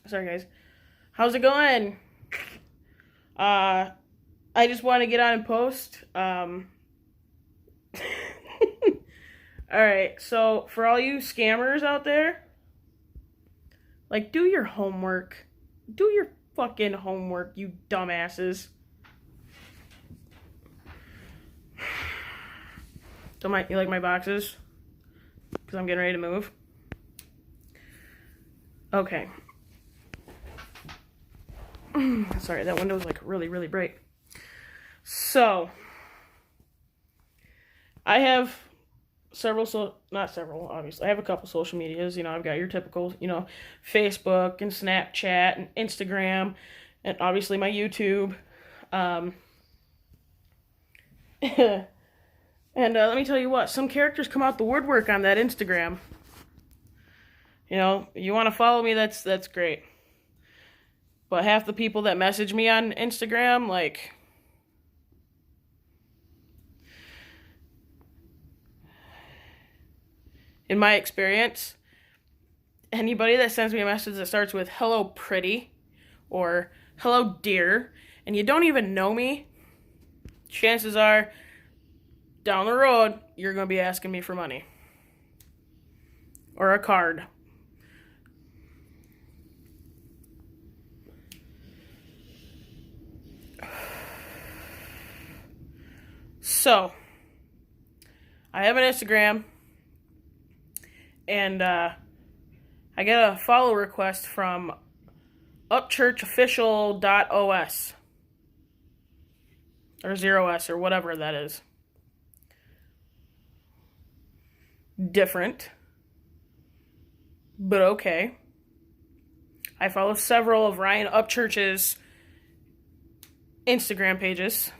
Sorry, guys. How's it going? I just want to get on and post. Alright, so for all you scammers out there, like, do your homework. Do your fucking homework, you dumbasses. You like my boxes? Because I'm getting ready to move. Okay. Sorry, that window's like really, really bright. So, I have not several, obviously. I have a couple social medias. I've got your typical, Facebook and Snapchat and Instagram and obviously my YouTube. And let me tell you what, some characters come out the woodwork on that Instagram. You want to follow me, that's great. But half the people that message me on Instagram, like, in my experience, anybody that sends me a message that starts with "hello pretty" or "hello dear," and you don't even know me, chances are, down the road, you're going to be asking me for money. Or a card. So, I have an Instagram, and I get a follow request from upchurchofficial.os or 0s or whatever that is. Different, but okay. I follow several of Ryan Upchurch's Instagram pages.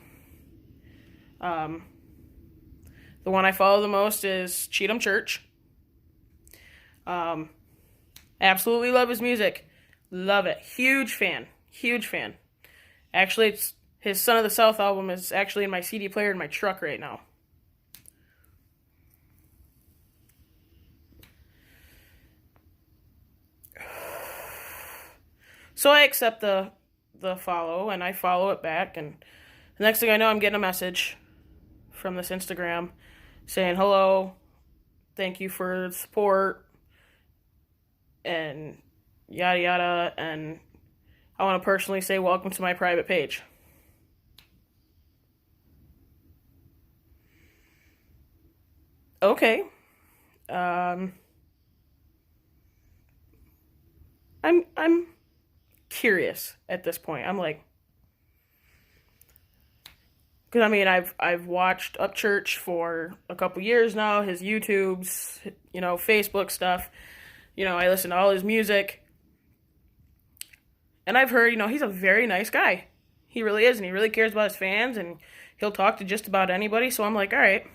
The one I follow the most is Cheatham Church. Absolutely love his music. Love it. Huge fan. Huge fan. Actually, it's his Son of the South album is actually in my CD player in my truck right now. So I accept the follow, and I follow it back, and the next thing I know, I'm getting a message from this Instagram saying, "Hello, thank you for the support," and yada yada, and I want to personally say welcome to my private page. Okay. I'm curious at this point. I'm like, because I've watched Upchurch for a couple years now, his YouTubes, Facebook stuff. I listen to all his music. And I've heard, he's a very nice guy. He really is, and he really cares about his fans, and he'll talk to just about anybody. So I'm like, all right,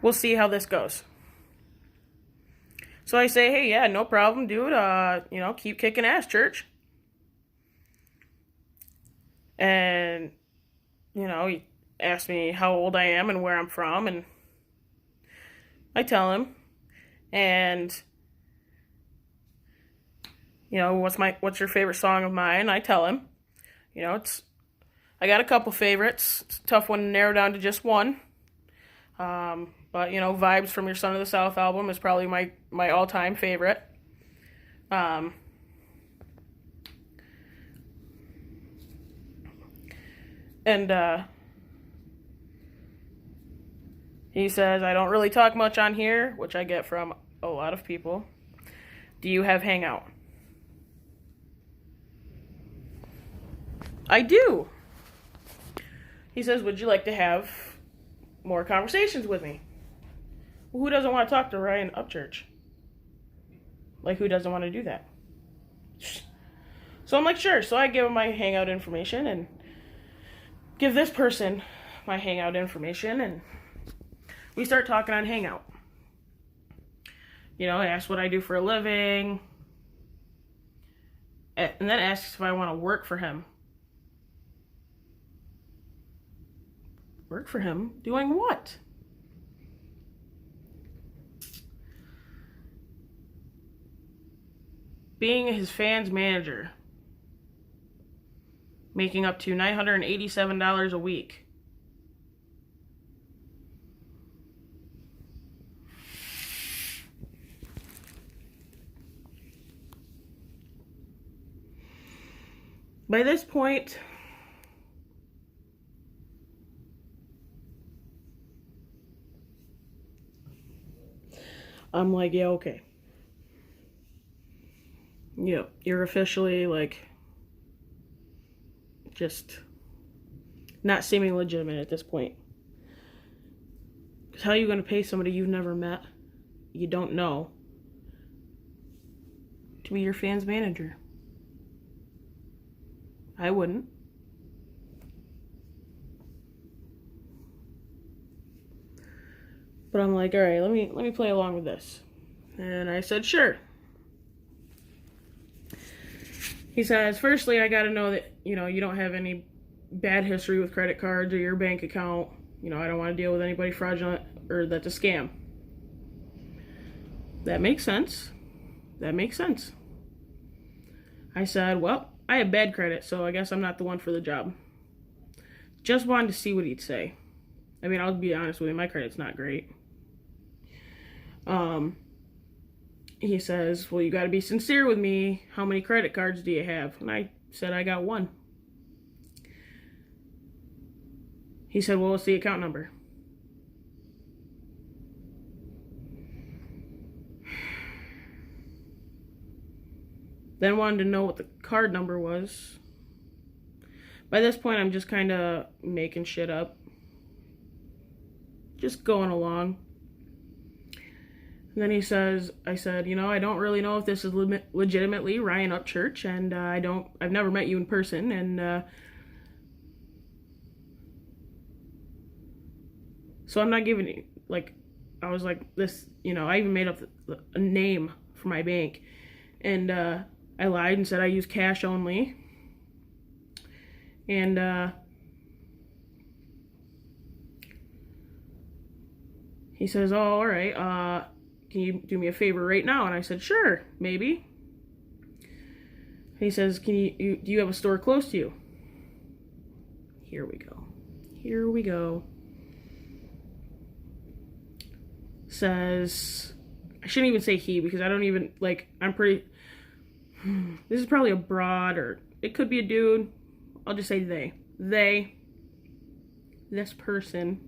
we'll see how this goes. So I say, hey, yeah, no problem, dude. Keep kicking ass, church. And, he asked me how old I am and where I'm from, and I tell him. And, what's your favorite song of mine? I tell him. I got a couple favorites. It's a tough one to narrow down to just one. But, Vibes from your Son of the South album is probably my all-time favorite. And he says, I don't really talk much on here, which I get from a lot of people. Do you have Hangout? I do. He says, would you like to have more conversations with me? Well, who doesn't want to talk to Ryan Upchurch? Like, who doesn't want to do that? So I'm like, sure. So I give him my Hangout information and give this person my Hangout information, and we start talking on Hangout. Ask what I do for a living, and then asks if I want to work for him. Work for him? Doing what? being his fans manager, making up to $987 a week. By this point, I'm like, yeah, okay. Yep, you're officially, like, just not seeming legitimate at this point. Because how are you going to pay somebody you've never met, you don't know, to be your fans manager? I wouldn't. But I'm like, all right, let me play along with this. And I said, sure. He says, firstly, I got to know that, you don't have any bad history with credit cards or your bank account. I don't want to deal with anybody fraudulent or that's a scam. That makes sense. I said, well, I have bad credit, so I guess I'm not the one for the job. Just wanted to see what he'd say. I mean, I'll be honest with you, my credit's not great. He says, well, you got to be sincere with me. How many credit cards do you have? And I said, I got one. He said, well, what's the account number? Then wanted to know what the card number was. By this point, I'm just kind of making shit up. Just going along. And then he says, I said, I don't really know if this is legitimately Ryan Upchurch, and I've never met you in person, and so I'm not giving you, I was like, this, I even made up a name for my bank, and I lied and said I use cash only, and he says, oh, all right, can you do me a favor right now? And I said, sure, maybe. He says, do you have a store close to you? Here we go. Says, I shouldn't even say he, because I don't even, this is probably a broad, or it could be a dude. I'll just say they. This person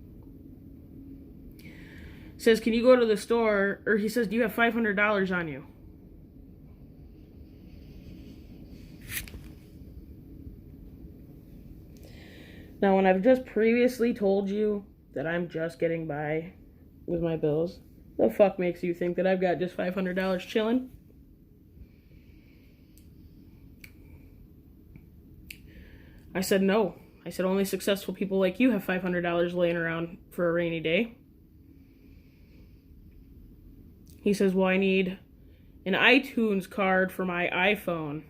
says, can you go to the store, or he says, do you have $500 on you? Now, when I've just previously told you that I'm just getting by with my bills, the fuck makes you think that I've got just $500 chilling? I said no. I said only successful people like you have $500 laying around for a rainy day. He says, well, I need an iTunes card for my iPhone.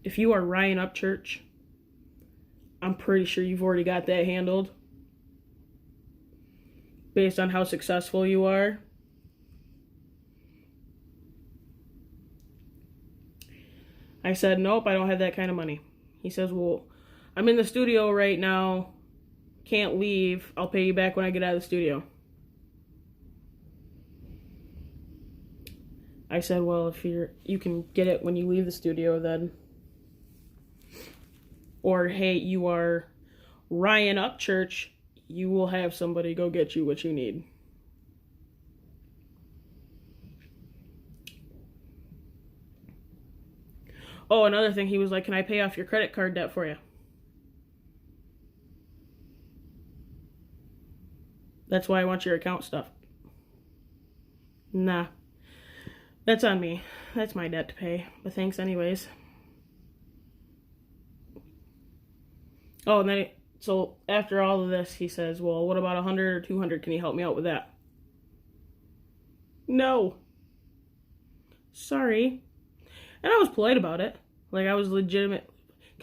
If you are Ryan Upchurch, I'm pretty sure you've already got that handled. Based on how successful you are. I said, nope, I don't have that kind of money. He says, well, I'm in the studio right now. Can't leave. I'll pay you back when I get out of the studio. I said, well, if you can get it when you leave the studio, then. Or, hey, you are Ryan Upchurch. You will have somebody go get you what you need. Oh, another thing, he was like, can I pay off your credit card debt for you? That's why I want your account stuff. Nah. That's on me. That's my debt to pay. But thanks anyways. Oh, and then, so after all of this, he says, well, what about 100 or 200? Can you help me out with that? No. Sorry. And I was polite about it. I was legitimate.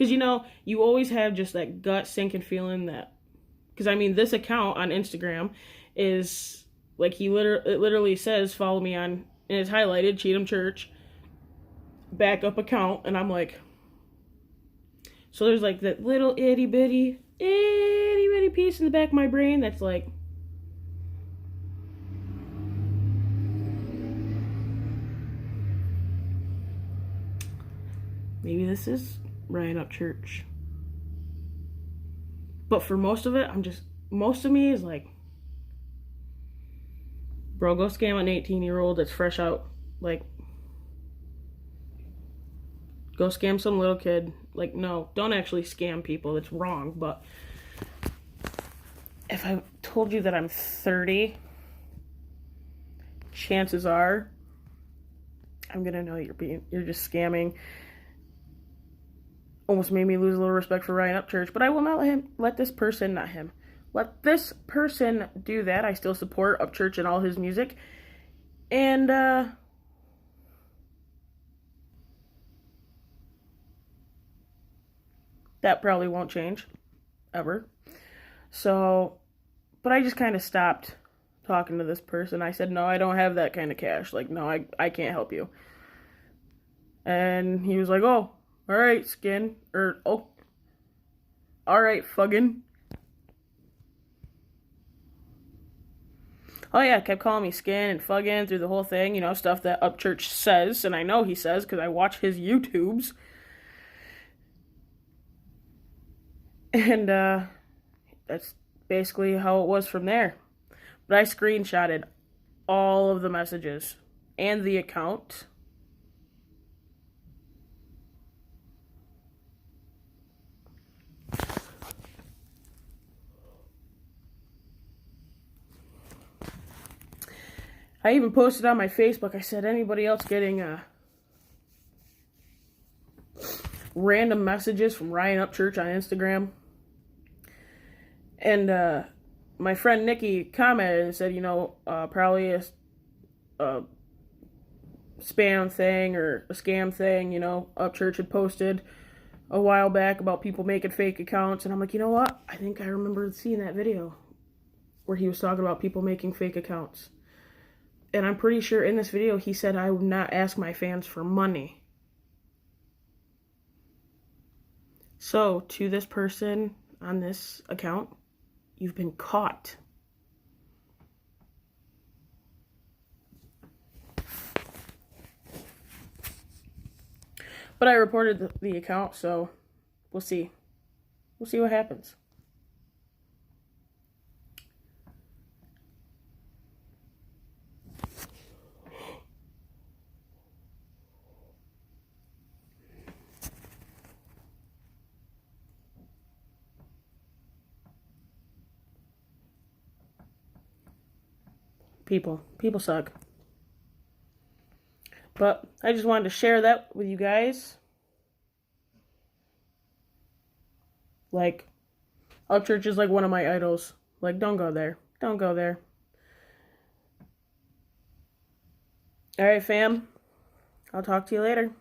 Because, you always have just that gut sinking feeling that, because I mean, this account on Instagram is like, it literally says, follow me on, and it's highlighted, Cheatham Church, backup account, and I'm like, so there's like that little itty bitty piece in the back of my brain that's like, maybe this is Ryan Upchurch. But for most of it, most of me is like, bro, go scam an 18-year-old that's fresh out. Like, go scam some little kid. Like, no, don't actually scam people. It's wrong. But if I told you that I'm 30, chances are I'm gonna know you're just scamming. Almost made me lose a little respect for Ryan Upchurch, but I will not let this person do that. I still support Upchurch and all his music. And that probably won't change ever. So, but I just kind of stopped talking to this person. I said, no, I don't have that kind of cash. Like, no, I can't help you. And he was like, oh, all right, skin. All right, fuggin'. Oh, yeah, kept calling me skin and fuggin' through the whole thing. Stuff that Upchurch says. And I know he says because I watch his YouTubes. And that's basically how it was from there. But I screenshotted all of the messages and the account. I even posted on my Facebook, I said, anybody else getting random messages from Ryan Upchurch on Instagram? And my friend Nikki commented and said, probably a spam thing or a scam thing. Upchurch had posted a while back about people making fake accounts. And I'm like, you know what? I think I remember seeing that video where he was talking about people making fake accounts. And I'm pretty sure in this video he said I would not ask my fans for money. So, to this person on this account, you've been caught. But I reported the account, so we'll see. We'll see what happens. People suck. But I just wanted to share that with you guys. Like, Upchurch is like one of my idols. Like, don't go there. Don't go there. Alright, fam. I'll talk to you later.